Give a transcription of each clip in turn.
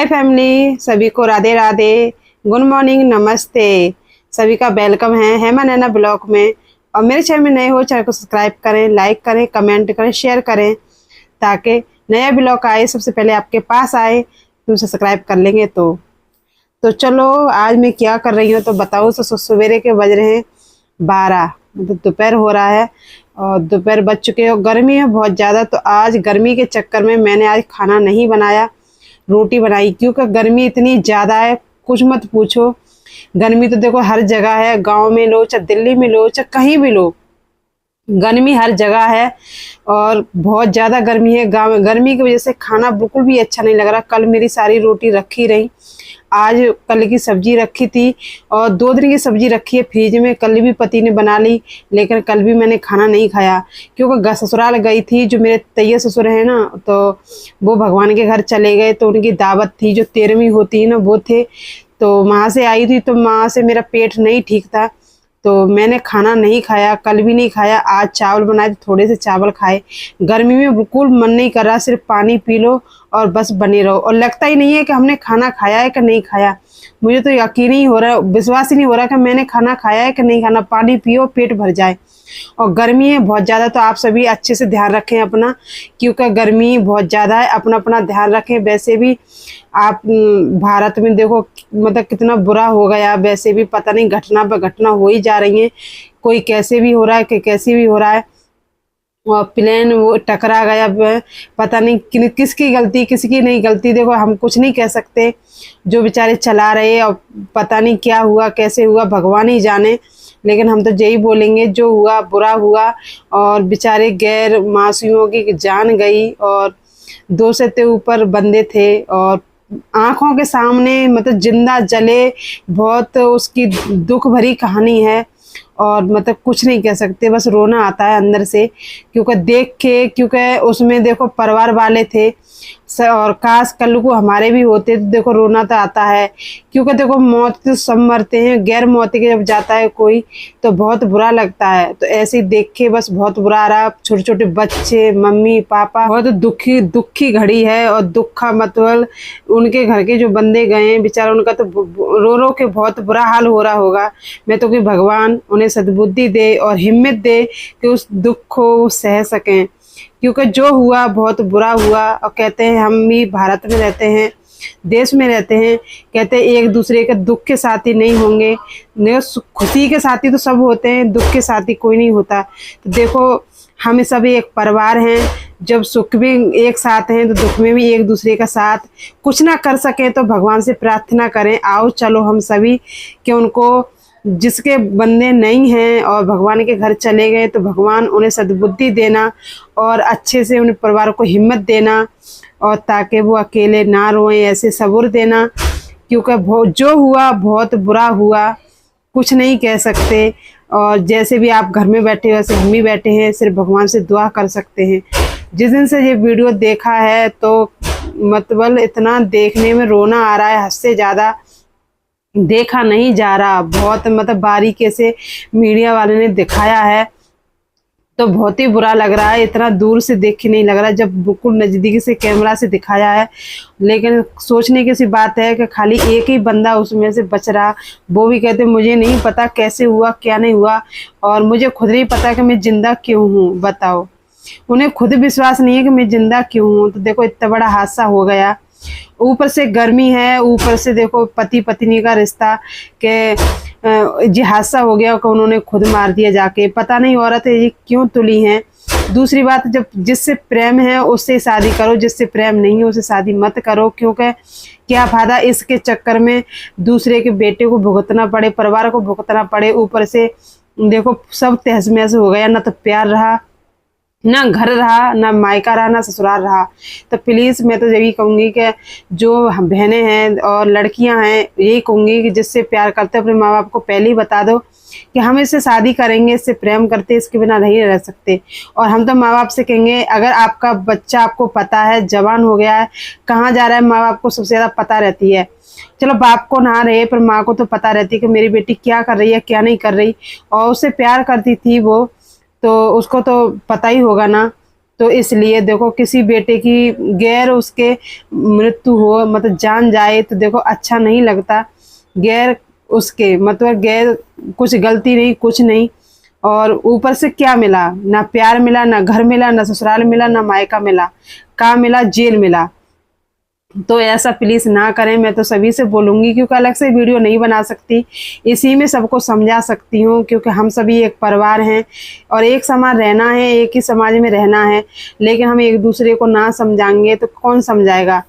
हाय family, सभी को Radhe Radhe, good morning, नमस्ते। सभी का वेलकम है हेमा नैना ब्लॉग में। और मेरे चैनल में नए हो, चैनल को सब्सक्राइब करें, लाइक करें, कमेंट करें, शेयर करें, ताकि नया ब्लॉग आए सबसे पहले आपके पास आए। तुम सब्सक्राइब कर लेंगे तो चलो आज मैं क्या कर रही हूँ तो बताओ। तो सवेरे के बज रहे हैं 12, मतलब दोपहर हो रहा है और दोपहर बज चुके हैं और गर्मी है बहुत ज़्यादा। तो आज गर्मी के चक्कर में मैंने आज खाना नहीं बनाया, रोटी बनाई, क्योंकि गर्मी इतनी ज़्यादा है कुछ मत पूछो। गर्मी तो देखो हर जगह है, गांव में लो चाहे दिल्ली में लो चाहे कहीं भी लो, गर्मी हर जगह है और बहुत ज़्यादा गर्मी है। गाँव में गर्मी की वजह से खाना बिल्कुल भी अच्छा नहीं लग रहा। कल मेरी सारी रोटी रखी रही, आज कल की सब्जी रखी थी और 2 दिन की सब्जी रखी है फ्रिज में। कल भी पति ने बना ली, लेकिन कल भी मैंने खाना नहीं खाया क्योंकि ससुराल गई थी। जो मेरे तैया ससुर है ना, तो वो भगवान के घर चले गए, तो उनकी दावत थी जो 13वीं होती है ना, वो थे। तो वहाँ से आई थी, तो वहाँ से मेरा पेट नहीं ठीक था, तो मैंने खाना नहीं खाया, कल भी नहीं खाया। आज चावल बनाए तो थोड़े से चावल खाए। गर्मी में बिल्कुल मन नहीं कर रहा, सिर्फ पानी पी लो और बस बने रहो। और लगता ही नहीं है कि हमने खाना खाया है कि नहीं खाया। मुझे तो यकीन ही हो रहा है, विश्वास ही नहीं हो रहा कि मैंने खाना खाया है कि नहीं खाना। पानी पियो, पेट भर जाए। और गर्मी है बहुत ज़्यादा, तो आप सभी अच्छे से ध्यान रखें अपना, क्योंकि गर्मी बहुत ज़्यादा है। अपना अपना ध्यान रखें। वैसे भी आप भारत में देखो मतलब कितना बुरा हो गया। वैसे भी पता नहीं घटना पर घटना हो ही जा रही है, कोई कैसे भी हो रहा है कि कैसे भी हो रहा है। और प्लेन वो टकरा गया, पता नहीं किसकी गलती किसकी नहीं गलती। देखो हम कुछ नहीं कह सकते, जो बेचारे चला रहे और पता नहीं क्या हुआ कैसे हुआ भगवान ही जाने। लेकिन हम तो यही बोलेंगे जो हुआ बुरा हुआ और बेचारे गैर मासूमियों की जान गई। और 2 से ऊपर बंदे थे और आंखों के सामने मतलब जिंदा जले। बहुत उसकी दुख भरी कहानी है और मतलब कुछ नहीं कह सकते, बस रोना आता है अंदर से क्योंकि देख के, क्योंकि उसमें देखो परिवार वाले थे और काश कल को हमारे भी होते तो देखो रोना तो आता है। क्योंकि देखो मौत तो सब मरते हैं, गैर मौत के जब जाता है कोई तो बहुत बुरा लगता है। तो ऐसे ही देख के बस बहुत बुरा आ रहा। छोटे छोटे बच्चे, मम्मी पापा, बहुत दुखी घड़ी है। और दुख का मतलब उनके घर के जो बंदे गए हैं बेचारा, उनका तो रो रो के बहुत बुरा हाल हो रहा होगा। मैं तो कि भगवान उन्हें सद्बुद्धि दे और हिम्मत दे कि उस दुख को सह सकें, क्योंकि जो हुआ बहुत बुरा हुआ। और कहते हैं हम भी भारत में रहते हैं, देश में रहते हैं, कहते हैं एक दूसरे के दुख के साथी नहीं होंगे। खुशी के साथी तो सब होते हैं, दुख के साथी कोई नहीं होता। तो देखो हम सब एक परिवार हैं, जब सुख में एक साथ हैं तो दुख में भी एक दूसरे का साथ। कुछ ना कर सके तो भगवान से प्रार्थना करें। आओ चलो हम सभी कि उनको, जिसके बंदे नहीं हैं और भगवान के घर चले गए, तो भगवान उन्हें सद्बुद्धि देना और अच्छे से उन्हें परिवार को हिम्मत देना और ताकि वो अकेले ना रोएं, ऐसे सब्र देना। क्योंकि जो हुआ बहुत बुरा हुआ, कुछ नहीं कह सकते। और जैसे भी आप घर में बैठे वैसे हम भी बैठे हैं, सिर्फ भगवान से दुआ कर सकते हैं। जिस दिन से ये वीडियो देखा है तो मतलब इतना देखने में रोना आ रहा है, हद से ज़्यादा देखा नहीं जा रहा। बहुत मतलब बारीकी से मीडिया वाले ने दिखाया है तो बहुत ही बुरा लग रहा है। इतना दूर से देख के नहीं लग रहा, जब बिल्कुल नज़दीकी से कैमरा से दिखाया है। लेकिन सोचने की सी बात है कि खाली एक ही बंदा उसमें से बच रहा। वो भी कहते मुझे नहीं पता कैसे हुआ क्या नहीं हुआ, और मुझे खुद नहीं पता कि मैं जिंदा क्यों हूँ। बताओ, उन्हें खुद विश्वास नहीं है कि मैं जिंदा क्यों हूँ। तो देखो इतना बड़ा हादसा हो गया, ऊपर से गर्मी है, ऊपर से देखो पति पत्नी का रिश्ता के जी हादसा हो गया कि उन्होंने खुद मार दिया जाके। पता नहीं औरत ये क्यों तुली हैं। दूसरी बात, जब जिससे प्रेम है उससे शादी करो, जिससे प्रेम नहीं है उससे शादी मत करो। क्योंकि क्या फायदा इसके चक्कर में दूसरे के बेटे को भुगतना पड़े, परिवार को भुगतना पड़े। ऊपर से देखो सब तहस महस हो गया, ना तो प्यार रहा, ना घर रहा, ना मायका रहा, ना ससुराल रहा। तो प्लीज़ मैं तो यही कहूँगी कि जो बहनें हैं और लड़कियां हैं, यही कहूँगी कि जिससे प्यार करते हो अपने माँ बाप को पहले ही बता दो कि हम इससे शादी करेंगे, इससे प्रेम करते, इसके बिना नहीं रह सकते। और हम तो माँ बाप से कहेंगे, अगर आपका बच्चा आपको पता है जवान हो गया है, कहाँ जा रहा है, माँ बाप को सबसे ज़्यादा पता रहती है। चलो बाप को ना रहे पर माँ को तो पता रहती है कि मेरी बेटी क्या कर रही है क्या नहीं कर रही। और उससे प्यार करती थी वो, तो उसको तो पता ही होगा ना। तो इसलिए देखो किसी बेटे की गैर उसके मृत्यु हो, मतलब जान जाए, तो देखो अच्छा नहीं लगता। गैर उसके मतलब गैर कुछ गलती नहीं, कुछ नहीं, और ऊपर से क्या मिला, ना प्यार मिला, ना घर मिला, ना ससुराल मिला, ना मायका मिला, का मिला, जेल मिला। तो ऐसा प्लीज ना करें, मैं तो सभी से बोलूंगी, क्योंकि अलग से वीडियो नहीं बना सकती, इसी में सबको समझा सकती हूँ, क्योंकि हम सभी एक परिवार हैं और एक समान रहना है, एक ही समाज में रहना है। लेकिन हम एक दूसरे को ना समझाएंगे तो कौन समझाएगा।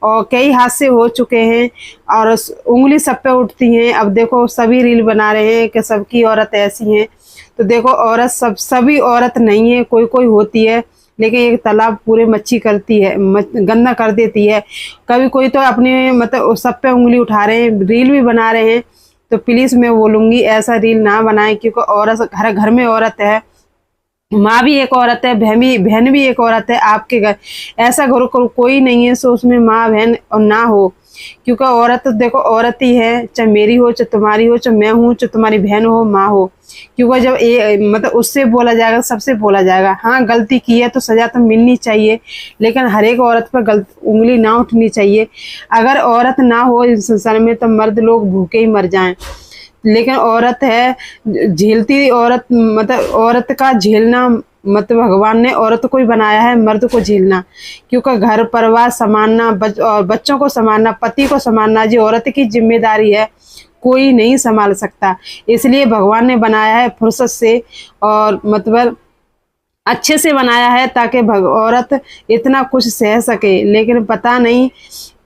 और कई हादसे हो चुके हैं और उंगली सब पे उठती हैं। अब देखो सभी रील बना रहे हैं कि सबकी औरत ऐसी हैं, तो देखो औरत सभी औरत नहीं है, कोई कोई होती है, लेकिन एक तालाब पूरे मच्छी करती है, गंदा कर देती है। कभी कोई तो अपने मतलब सब पे उंगली उठा रहे हैं, रील भी बना रहे हैं। तो प्लीज मैं बोलूंगी ऐसा रील ना बनाएं, क्योंकि औरत घर घर में औरत है, माँ भी एक औरत है, बहन भी एक औरत है। आपके घर ऐसा घर कोई नहीं है सो उसमें माँ बहन और ना हो, क्योंकि औरत देखो औरत ही है, चाहे मेरी हो, चाहे तुम्हारी हो, चाहे मैं हूँ, चाहे तुम्हारी बहन हो, माँ हो। क्योंकि जब मतलब उससे बोला जाएगा, सबसे बोला जाएगा। हाँ गलती की है तो सजा तो मिलनी चाहिए, लेकिन हर एक औरत पर उंगली ना उठनी चाहिए। अगर औरत ना हो इस संसार में तो मर्द लोग भूखे ही मर जाएं, लेकिन औरत है झेलती औरत, मतलब औरत का झेलना, मतलब भगवान ने औरत को ही बनाया है, मर्द को झेलना। क्योंकि घर परिवार संभालना, और बच्चों को संभालना, पति को संभालना, ये औरत की जिम्मेदारी है, कोई नहीं संभाल सकता। इसलिए भगवान ने बनाया है फुर्सत से और मतलब अच्छे से बनाया है, ताकि औरत इतना कुछ सह सके। लेकिन पता नहीं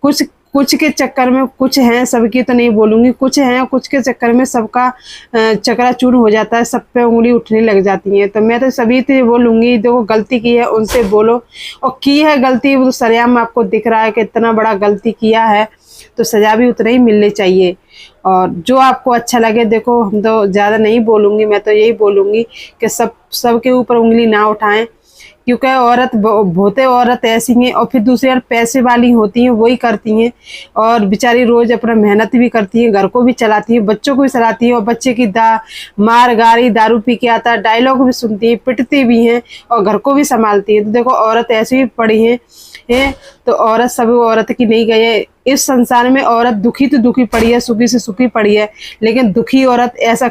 कुछ कुछ के चक्कर में, कुछ हैं, सबकी तो नहीं बोलूंगी, कुछ हैं, कुछ के चक्कर में सबका चकराचूर हो जाता है, सब पे उंगली उठने लग जाती है। तो मैं तो सभी से बोलूंगी, देखो गलती की है उनसे बोलो, और की है गलती वो तो सरेआम आपको दिख रहा है कि इतना बड़ा गलती किया है, तो सजा भी उतना ही मिलनी चाहिए। और जो आपको अच्छा लगे, देखो हम तो ज़्यादा नहीं बोलूंगी, मैं तो यही बोलूंगी कि सबके ऊपर उंगली ना उठाएं, क्योंकि औरत बहुते औरत ऐसी हैं, और फिर दूसरी यार पैसे वाली होती हैं, वही करती हैं, और बेचारी रोज अपना मेहनत भी करती हैं, घर को भी चलाती हैं, बच्चों को भी चलाती हैं, और बच्चे की मार गारी, दारू पी के आता, डायलॉग भी सुनती हैं, पिटती भी हैं, और घर को भी संभालती हैं। तो देखो औरत ऐसी भी पड़ी है, तो औरत सभी औरत की नहीं गई है। इस संसार में औरत दुखी तो दुखी पड़ी है, सुखी से सुखी पड़ी है, लेकिन दुखी औरत ऐसा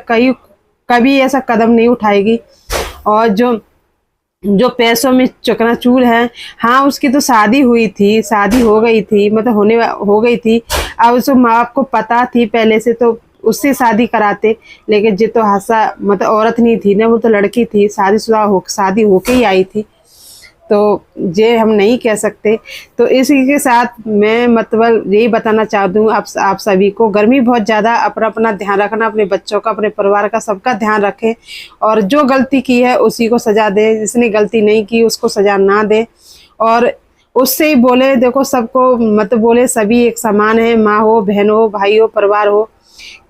कभी ऐसा कदम नहीं उठाएगी। और जो पैसों में चकनाचूर है, हाँ उसकी तो शादी हुई थी, शादी हो गई थी, मतलब हो गई थी। अब उसको माँ बाप को पता थी पहले से, तो उससे शादी कराते। लेकिन जो तो हादसा, मतलब औरत नहीं थी ना, वो तो लड़की थी, शादी होके ही आई थी, तो ये हम नहीं कह सकते। तो इसी के साथ मैं मतलब यही बताना चाहती हूँ आप सभी को, गर्मी बहुत ज़्यादा, अपना ध्यान रखना, अपने बच्चों का, अपने परिवार का, सबका ध्यान रखें, और जो गलती की है उसी को सजा दे, जिसने गलती नहीं की उसको सजा ना दे। और उससे ही बोले, देखो सबको मतलब बोले सभी एक समान है, माँ हो, बहन हो, भाई हो, परिवार हो,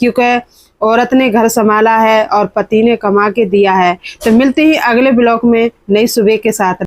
क्योंकि औरत ने घर संभाला है और पति ने कमा के दिया है। तो मिलते ही अगले ब्लॉग में नई सुबह के साथ।